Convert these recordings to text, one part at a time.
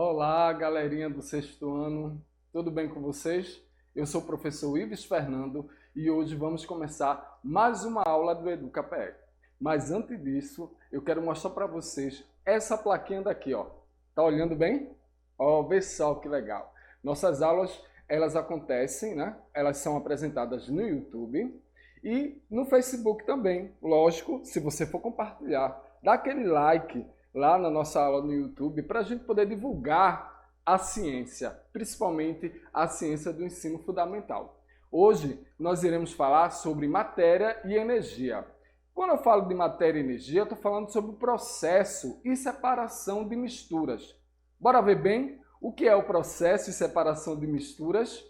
Olá, galerinha do sexto ano, tudo bem com vocês? Eu sou o professor Ives Fernando e hoje vamos começar mais uma aula do EducaPE. Mas antes disso, eu quero mostrar para vocês essa plaquinha daqui, ó. Tá olhando bem? Ó, vê só que legal. Nossas aulas, elas acontecem, né? Elas são apresentadas no YouTube e no Facebook também. Lógico, se você for compartilhar, dá aquele like lá na nossa aula no YouTube para a gente poder divulgar a ciência, principalmente a ciência do ensino fundamental. Hoje nós iremos falar sobre matéria e energia. Quando eu falo de matéria e energia, eu estou falando sobre o processo e separação de misturas. Bora ver bem o que é o processo e separação de misturas?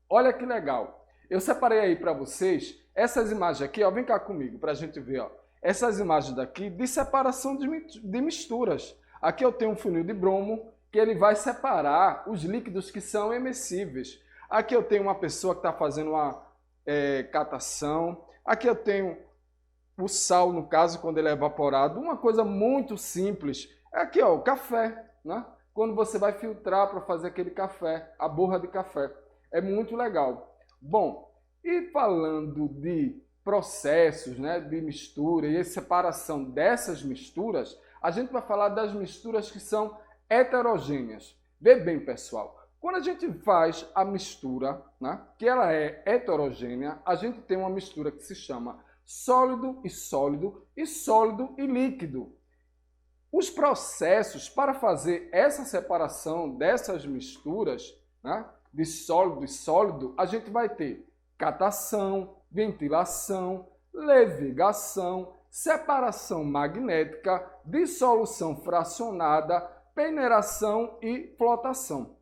Olha que legal! Eu separei aí para vocês essas imagens aqui, ó, vem cá comigo para a gente ver, ó. Essas imagens daqui de separação de misturas. Aqui eu tenho um funil de bromo, que ele vai separar os líquidos que são immercíveis. Aqui eu tenho uma pessoa que está fazendo uma catação. Aqui eu tenho o sal, no caso, quando ele é evaporado. Uma coisa muito simples. Aqui, ó, o café, né? Quando você vai filtrar para fazer aquele café, a borra de café. É muito legal. Bom, e falando de processos, né, de mistura e a separação dessas misturas, a gente vai falar das misturas que são heterogêneas. Vê bem, pessoal, quando a gente faz a mistura, né, que ela é heterogênea, a gente tem uma mistura que se chama sólido e sólido e sólido e líquido. Os processos para fazer essa separação dessas misturas, né, de sólido e sólido, a gente vai ter catação, ventilação, levigação, separação magnética, dissolução fracionada, peneiração e flotação.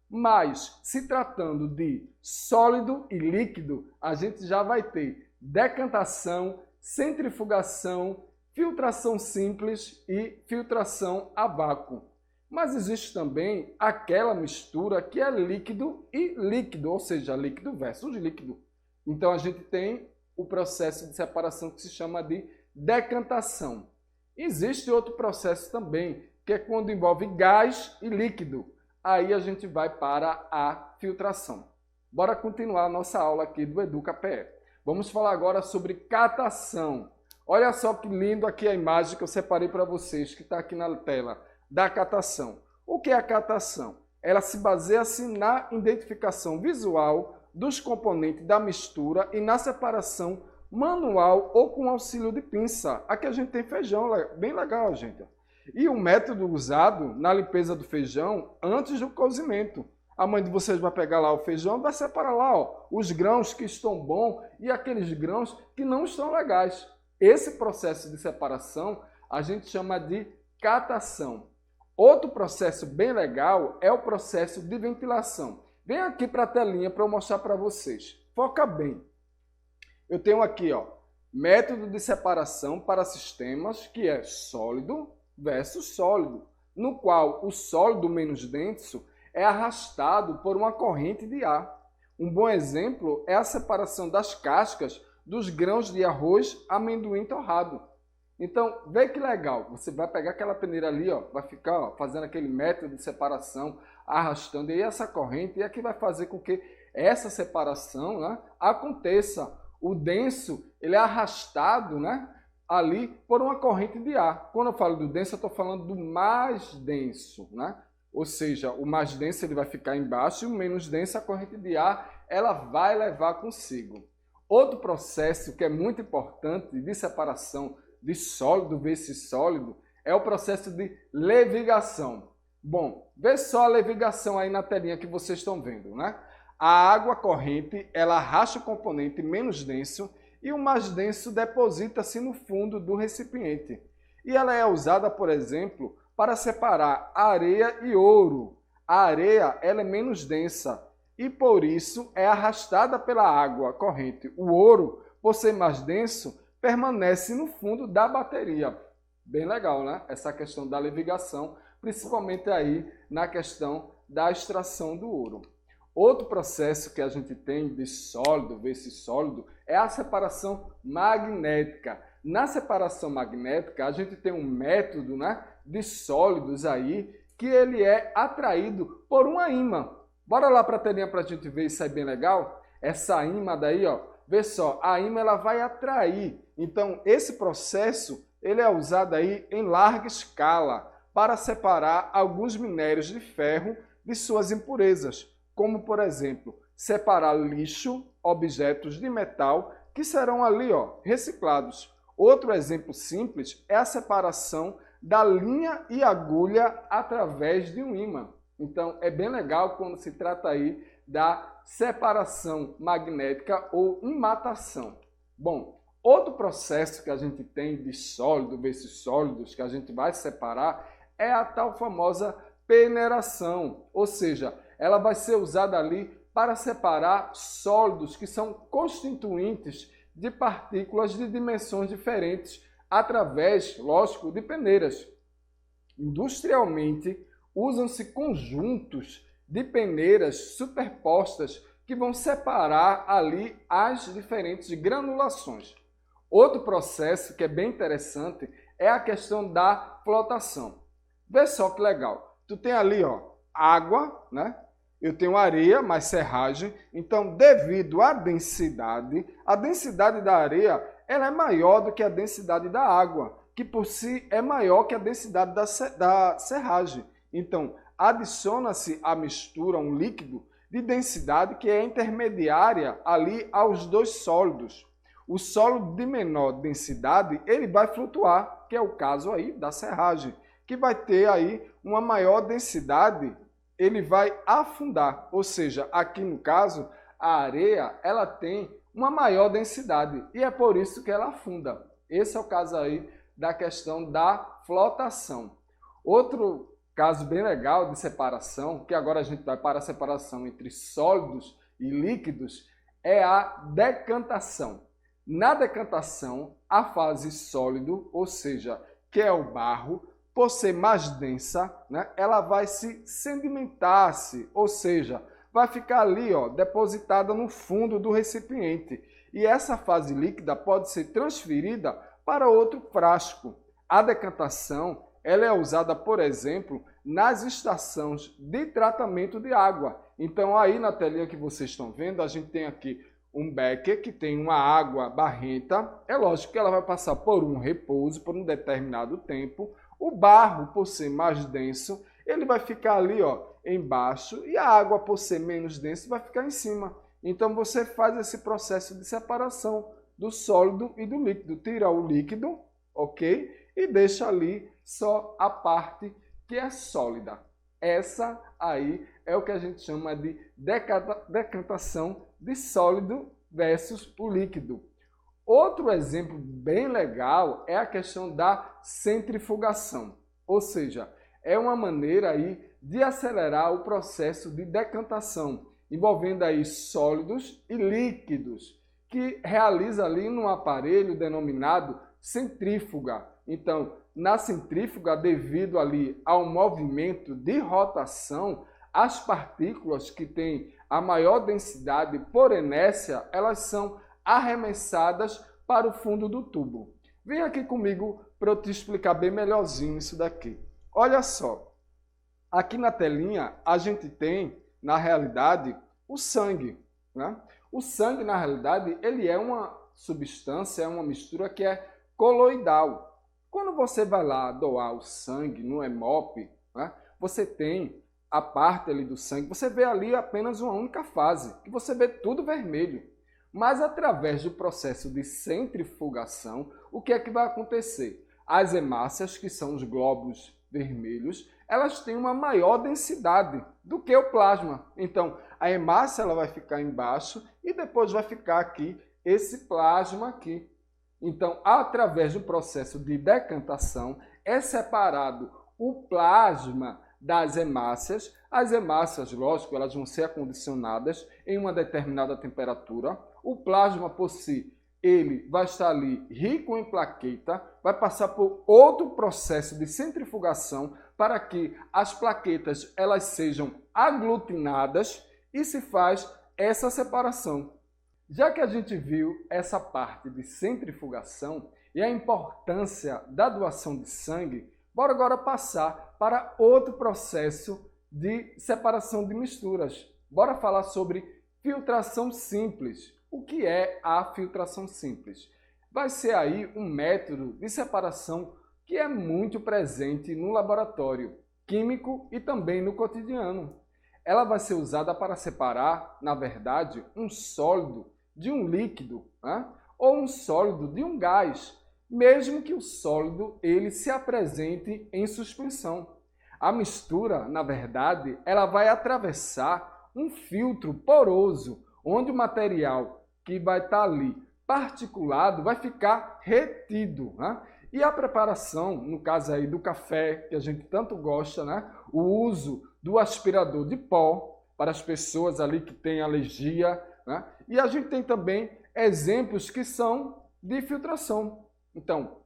Mas, se tratando de sólido e líquido, a gente já vai ter decantação, centrifugação, filtração simples e filtração a vácuo. Mas existe também aquela mistura que é líquido e líquido, ou seja, líquido versus líquido. Então a gente tem o processo de separação que se chama de decantação. Existe outro processo também, que é quando envolve gás e líquido. Aí a gente vai para a filtração. Bora continuar a nossa aula aqui do EducaPE. Vamos falar agora sobre catação. Olha só que lindo aqui a imagem que eu separei para vocês, que está aqui na tela, da catação. O que é a catação? Ela se baseia assim na identificação visual dos componentes da mistura e na separação manual ou com auxílio de pinça. Aqui a gente tem feijão, bem legal, gente. E o método usado na limpeza do feijão antes do cozimento. A mãe de vocês vai pegar lá o feijão e vai separar lá, ó, os grãos que estão bons e aqueles grãos que não estão legais. Esse processo de separação a gente chama de catação. Outro processo bem legal é o processo de ventilação. Vem aqui para a telinha para eu mostrar para vocês. Foca bem. Eu tenho aqui, ó, método de separação para sistemas que é sólido versus sólido, no qual o sólido menos denso é arrastado por uma corrente de ar. Um bom exemplo é a separação das cascas dos grãos de arroz amendoim torrado. Então, vê que legal, você vai pegar aquela peneira ali, ó, vai ficar, ó, fazendo aquele método de separação, arrastando, e essa corrente é que vai fazer com que essa separação, né, aconteça. O denso, ele é arrastado, né, ali por uma corrente de ar. Quando eu falo do denso, eu estou falando do mais denso, né? Ou seja, o mais denso ele vai ficar embaixo e o menos denso, a corrente de ar, ela vai levar consigo. Outro processo que é muito importante de separação de sólido versus sólido é o processo de levigação. Bom, vê só a levigação aí na telinha que vocês estão vendo, né? A água corrente, ela arrasta o componente menos denso e o mais denso deposita-se no fundo do recipiente. E ela é usada, por exemplo, para separar areia e ouro. A areia, ela é menos densa e por isso é arrastada pela água corrente. O ouro, por ser mais denso, permanece no fundo da bateria. Bem legal, né? Essa questão da levigação, principalmente aí na questão da extração do ouro. Outro processo que a gente tem de sólido versus sólido é a separação magnética. Na separação magnética, a gente tem um método, né, de sólidos aí que ele é atraído por uma ímã. Bora lá para a telinha para a gente ver isso aí bem legal? Essa ímã daí, ó, vê só, a ímã ela vai atrair. Então, esse processo ele é usado aí em larga escala para separar alguns minérios de ferro de suas impurezas, como, por exemplo, separar lixo, objetos de metal que serão ali, ó, reciclados. Outro exemplo simples é a separação da linha e agulha através de um ímã. Então, é bem legal quando se trata aí da separação magnética ou imatação. Bom, outro processo que a gente tem de sólido versus sólidos que a gente vai separar é a tal famosa peneiração, ou seja, ela vai ser usada ali para separar sólidos que são constituintes de partículas de dimensões diferentes através, lógico, de peneiras. Industrialmente, usam-se conjuntos de peneiras superpostas que vão separar ali as diferentes granulações. Outro processo que é bem interessante é a questão da flotação. Vê só que legal. Tu tem ali, ó, água, né? Eu tenho areia, mais serragem. Então, devido à densidade, a densidade da areia ela é maior do que a densidade da água, que por si é maior que a densidade da serragem. Então, adiciona-se à mistura um líquido de densidade que é intermediária ali aos dois sólidos. O sólido de menor densidade, ele vai flutuar, que é o caso aí da serragem, que vai ter aí uma maior densidade, ele vai afundar. Ou seja, aqui no caso, a areia, ela tem uma maior densidade e é por isso que ela afunda. Esse é o caso aí da questão da flotação. Outro caso bem legal de separação, que agora a gente vai para a separação entre sólidos e líquidos, é a decantação. Na decantação, a fase sólido, ou seja, que é o barro, por ser mais densa, né, ela vai se sedimentar-se, ou seja, vai ficar ali, ó, depositada no fundo do recipiente. E essa fase líquida pode ser transferida para outro frasco. A decantação ela é usada, por exemplo, nas estações de tratamento de água. Então, aí na telinha que vocês estão vendo, a gente tem aqui um becker que tem uma água barrenta. É lógico que ela vai passar por um repouso, por um determinado tempo. O barro, por ser mais denso, ele vai ficar ali, ó, embaixo, e a água, por ser menos densa, vai ficar em cima. Então, você faz esse processo de separação do sólido e do líquido. Tira o líquido, ok? E deixa ali só a parte que é sólida. Essa aí é o que a gente chama de decantação de sólido versus o líquido. Outro exemplo bem legal é a questão da centrifugação, ou seja, é uma maneira aí de acelerar o processo de decantação, envolvendo aí sólidos e líquidos, que realiza ali num aparelho denominado centrífuga. Então, na centrífuga, devido ali ao movimento de rotação, as partículas que têm a maior densidade por inércia, elas são arremessadas para o fundo do tubo. Vem aqui comigo para eu te explicar bem melhorzinho isso daqui. Olha só, aqui na telinha a gente tem, na realidade, o sangue, né? O sangue, na realidade, ele é uma substância, é uma mistura que é coloidal. Quando você vai lá doar o sangue no hemop, né, você tem a parte ali do sangue, você vê ali apenas uma única fase, que você vê tudo vermelho. Mas através do processo de centrifugação, o que é que vai acontecer? As hemácias, que são os glóbulos vermelhos, elas têm uma maior densidade do que o plasma. Então, a hemácia ela vai ficar embaixo e depois vai ficar aqui esse plasma aqui. Então, através do processo de decantação, é separado o plasma das hemácias. As hemácias, lógico, elas vão ser acondicionadas em uma determinada temperatura. O plasma, por si, ele vai estar ali rico em plaqueta, vai passar por outro processo de centrifugação para que as plaquetas elas sejam aglutinadas e se faz essa separação. Já que a gente viu essa parte de centrifugação e a importância da doação de sangue, Bora agora passar para outro processo de separação de misturas. Bora falar sobre filtração simples. O que é a filtração simples? Vai ser aí um método de separação que é muito presente no laboratório químico e também no cotidiano. Ela vai ser usada para separar, na verdade, um sólido de um líquido, né? Ou um sólido de um gás, mesmo que o sólido ele se apresente em suspensão. A mistura, na verdade, ela vai atravessar um filtro poroso, onde o material que vai estar ali particulado vai ficar retido, né? E a preparação, no caso aí do café, que a gente tanto gosta, né? O uso do aspirador de pó para as pessoas ali que têm alergia, né? E a gente tem também exemplos que são de filtração. Então,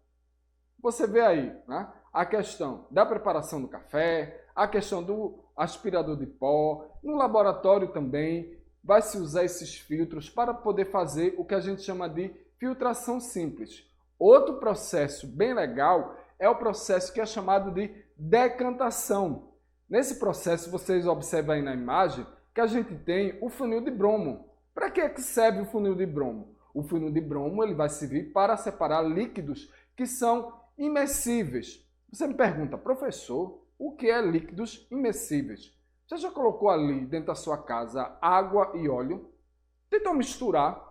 você vê aí, né? A questão da preparação do café, a questão do aspirador de pó, no laboratório também vai se usar esses filtros para poder fazer o que a gente chama de filtração simples. Outro processo bem legal é o processo que é chamado de decantação. Nesse processo, vocês observam aí na imagem que a gente tem o funil de bromo. Para que serve o funil de bromo? O funil de bromo ele vai servir para separar líquidos que são imersíveis. Você me pergunta, professor, o que é líquidos imersíveis? Você já colocou ali dentro da sua casa água e óleo? Tentou misturar?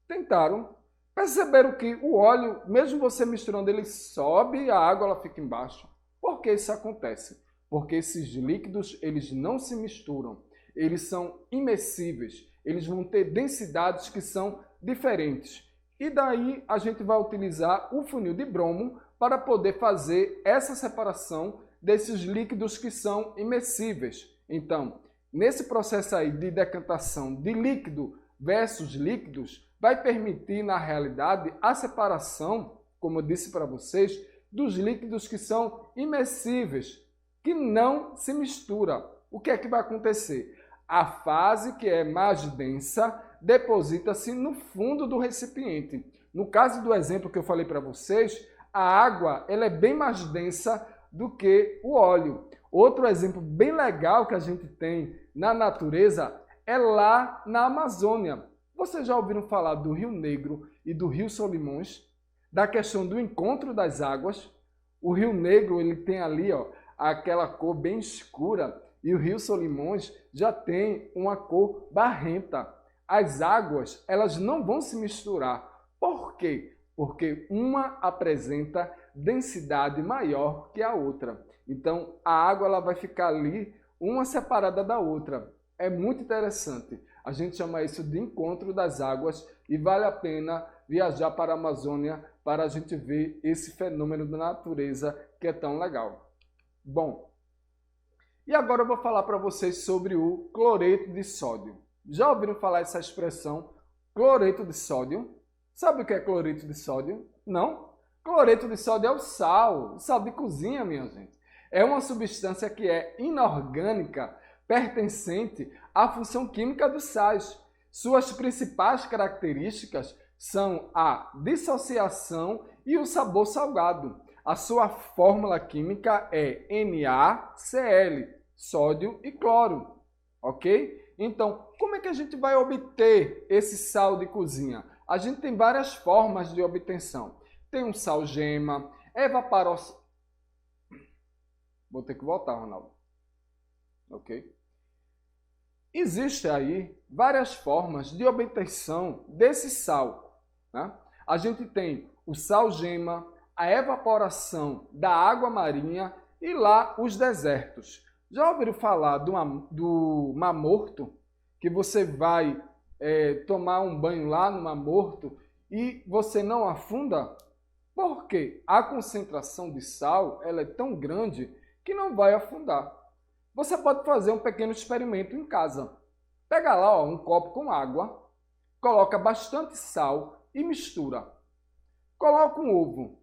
Tentaram? Perceberam que o óleo, mesmo você misturando, ele sobe e a água ela fica embaixo. Por que isso acontece? Porque esses líquidos eles não se misturam. Eles são imersíveis. Eles vão ter densidades que são diferentes. E daí a gente vai utilizar o funil de bromo para poder fazer essa separação desses líquidos que são imersíveis. Então, nesse processo aí de decantação de líquido versus líquidos, vai permitir, na realidade, a separação, como eu disse para vocês, dos líquidos que são imersíveis, que não se mistura. O que é que vai acontecer? A fase que é mais densa deposita-se no fundo do recipiente. No caso do exemplo que eu falei para vocês, a água ela é bem mais densa do que o óleo. Outro exemplo bem legal que a gente tem na natureza é lá na Amazônia. Vocês já ouviram falar do Rio Negro e do Rio Solimões? Da questão do encontro das águas? O Rio Negro ele tem ali aquela cor bem escura e o Rio Solimões já tem uma cor barrenta. As águas elas não vão se misturar. Por quê? Porque uma apresenta densidade maior que a outra. Então, a água ela vai ficar ali, uma separada da outra. É muito interessante. A gente chama isso de encontro das águas e vale a pena viajar para a Amazônia para a gente ver esse fenômeno da natureza que é tão legal. Bom, e agora eu vou falar para vocês sobre o cloreto de sódio. Já ouviram falar essa expressão, cloreto de sódio? Sabe o que é cloreto de sódio? Não? Cloreto de sódio é o sal de cozinha, minha gente. É uma substância que é inorgânica, pertencente à função química dos sais. Suas principais características são a dissociação e o sabor salgado. A sua fórmula química é NaCl, sódio e cloro, ok? Então, como é que a gente vai obter esse sal de cozinha? A gente tem várias formas de obtenção. Tem um sal gema, evaporação... Vou ter que voltar, Ronaldo. Ok? Existem aí várias formas de obtenção desse sal, né? A gente tem o sal gema, a evaporação da água marinha e lá os desertos. Já ouviram falar do Mar Morto? Que você vai tomar um banho lá no Mar Morto e você não afunda? Por quê? A concentração de sal ela é tão grande que não vai afundar. Você pode fazer um pequeno experimento em casa. Pega lá um copo com água, coloca bastante sal e mistura. Coloca um ovo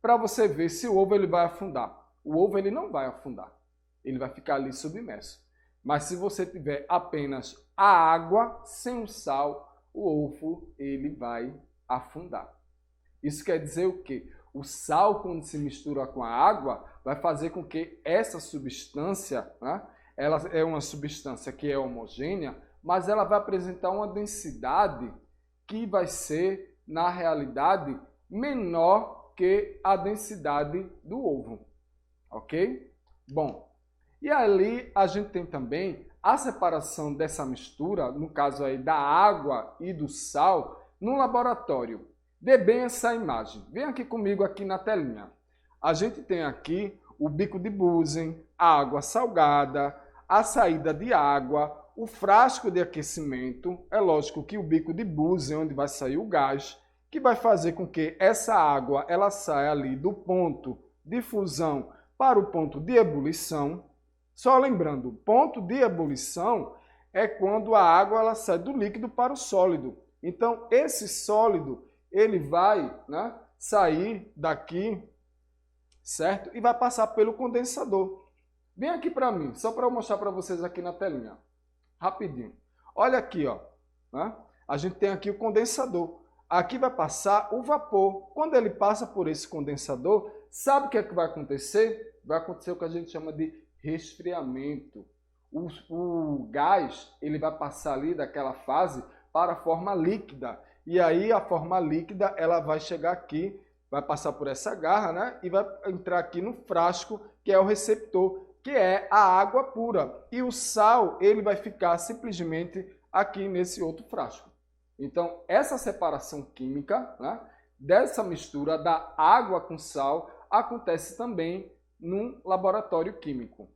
para você ver se o ovo ele vai afundar. O ovo ele não vai afundar, ele vai ficar ali submerso. Mas se você tiver apenas a água sem o sal, o ovo ele vai afundar. Isso quer dizer o quê? O sal, quando se mistura com a água, vai fazer com que essa substância, né, ela é uma substância que é homogênea, mas ela vai apresentar uma densidade que vai ser, na realidade, menor que a densidade do ovo. Ok? Bom, e ali a gente tem também a separação dessa mistura, no caso aí da água e do sal, no laboratório. Vê bem essa imagem. Vem aqui comigo aqui na telinha. A gente tem aqui o bico de Bunsen, a água salgada, a saída de água, o frasco de aquecimento. É lógico que o bico de Bunsen, onde vai sair o gás, que vai fazer com que essa água ela saia ali do ponto de fusão para o ponto de ebulição. Só lembrando, o ponto de ebulição é quando a água ela sai do líquido para o sólido. Então, esse sólido ele vai, né, sair daqui, certo? E vai passar pelo condensador. Vem aqui para mim, só para eu mostrar para vocês aqui na telinha. Rapidinho. Olha aqui, ó, né? A gente tem aqui o condensador. Aqui vai passar o vapor. Quando ele passa por esse condensador, sabe o que é que vai acontecer? Vai acontecer o que a gente chama de resfriamento. O gás ele vai passar ali daquela fase para a forma líquida. E aí a forma líquida ela vai chegar aqui, vai passar por essa garra, né? E vai entrar aqui no frasco, que é o receptor, que é a água pura. E o sal ele vai ficar simplesmente aqui nesse outro frasco. Então, essa separação química, né, dessa mistura da água com sal acontece também num laboratório químico.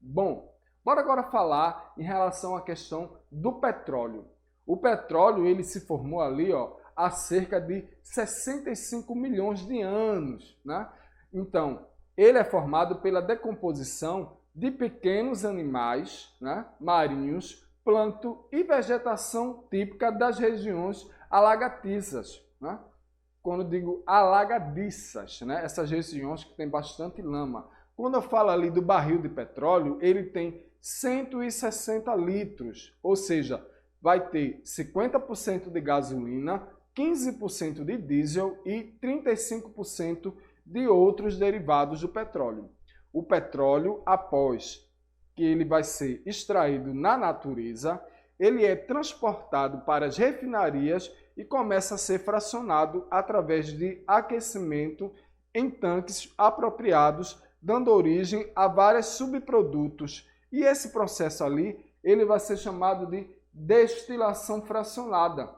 Bom, bora agora falar em relação à questão do petróleo. O petróleo ele se formou ali, ó, há cerca de 65 milhões de anos, né? Então, ele é formado pela decomposição de pequenos animais, né, marinhos, plâncton e vegetação típica das regiões alagadiças, né? Quando eu digo alagadiças, né, essas regiões que tem bastante lama. Quando eu falo ali do barril de petróleo, ele tem 160 litros, ou seja, vai ter 50% de gasolina, 15% de diesel e 35% de outros derivados do petróleo. O petróleo, após que ele vai ser extraído na natureza, ele é transportado para as refinarias e começa a ser fracionado através de aquecimento em tanques apropriados, dando origem a vários subprodutos. E esse processo ali, ele vai ser chamado de destilação fracionada,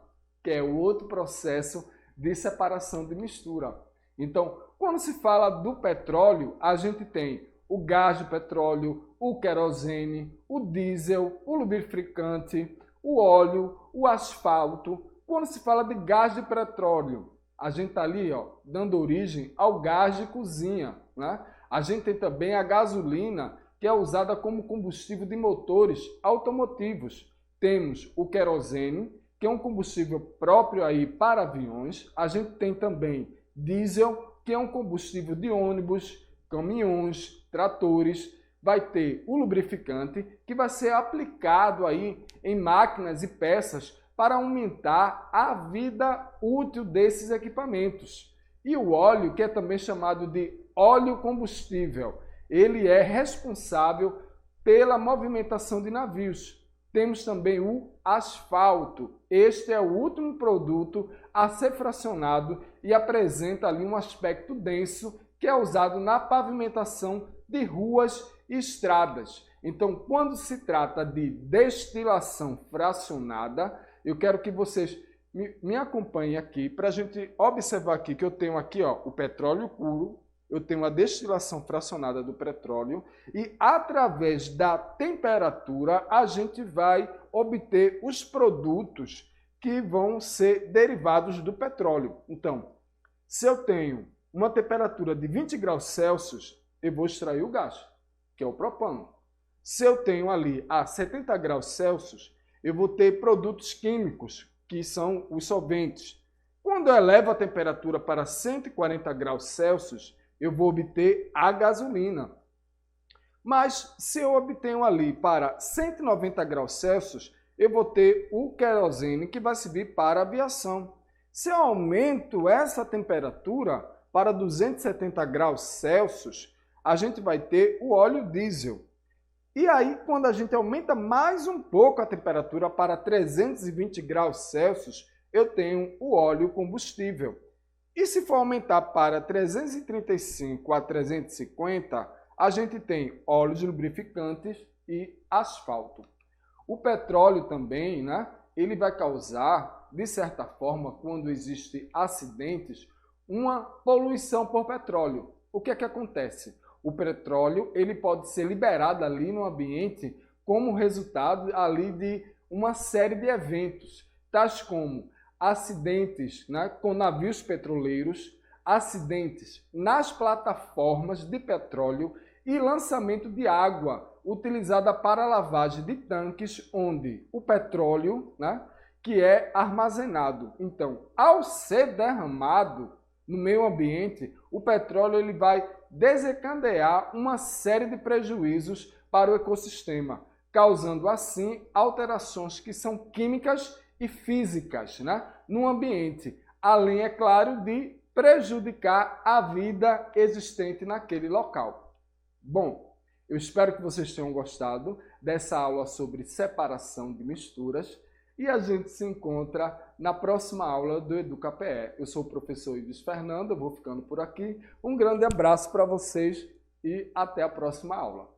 que é o outro processo de separação de mistura. Então, quando se fala do petróleo, a gente tem o gás de petróleo, o querosene, o diesel, o lubrificante, o óleo, o asfalto. Quando se fala de gás de petróleo, a gente está ali, ó, dando origem ao gás de cozinha, né? A gente tem também a gasolina, que é usada como combustível de motores automotivos. Temos o querosene, que é um combustível próprio aí para aviões. A gente tem também diesel, que é um combustível de ônibus, caminhões, tratores. Vai ter o lubrificante, que vai ser aplicado aí em máquinas e peças para aumentar a vida útil desses equipamentos. E o óleo, que é também chamado de óleo combustível, ele é responsável pela movimentação de navios. Temos também o asfalto. Este é o último produto a ser fracionado e apresenta ali um aspecto denso que é usado na pavimentação de ruas e estradas. Então, quando se trata de destilação fracionada, eu quero que vocês me acompanhem aqui para a gente observar aqui que eu tenho aqui, ó, o petróleo puro, eu tenho a destilação fracionada do petróleo e através da temperatura a gente vai obter os produtos que vão ser derivados do petróleo. Então, se eu tenho uma temperatura de 20 graus Celsius, eu vou extrair o gás, que é o propano. Se eu tenho ali a 70 graus Celsius, eu vou ter produtos químicos, que são os solventes. Quando eu elevo a temperatura para 140 graus Celsius, eu vou obter a gasolina. Mas se eu obtenho ali para 190 graus Celsius, eu vou ter o querosene que vai servir para a aviação. Se eu aumento essa temperatura, para 270 graus Celsius, a gente vai ter o óleo diesel. E aí, quando a gente aumenta mais um pouco a temperatura para 320 graus Celsius, eu tenho o óleo combustível. E se for aumentar para 335 a 350, a gente tem óleos lubrificantes e asfalto. O petróleo também, né? Ele vai causar, de certa forma, quando existem acidentes, uma poluição por petróleo. O que é que acontece? O petróleo ele pode ser liberado ali no ambiente como resultado ali de uma série de eventos, tais como acidentes, né, com navios petroleiros, acidentes nas plataformas de petróleo e lançamento de água utilizada para lavagem de tanques, onde o petróleo, né, que é armazenado. Então, ao ser derramado no meio ambiente, o petróleo ele vai desencadear uma série de prejuízos para o ecossistema, causando assim alterações que são químicas e físicas, né, no ambiente, além, é claro, de prejudicar a vida existente naquele local. Bom, eu espero que vocês tenham gostado dessa aula sobre separação de misturas e a gente se encontra na próxima aula do EducaPE. Eu sou o professor Ives Fernando, eu vou ficando por aqui. Um grande abraço para vocês e até a próxima aula.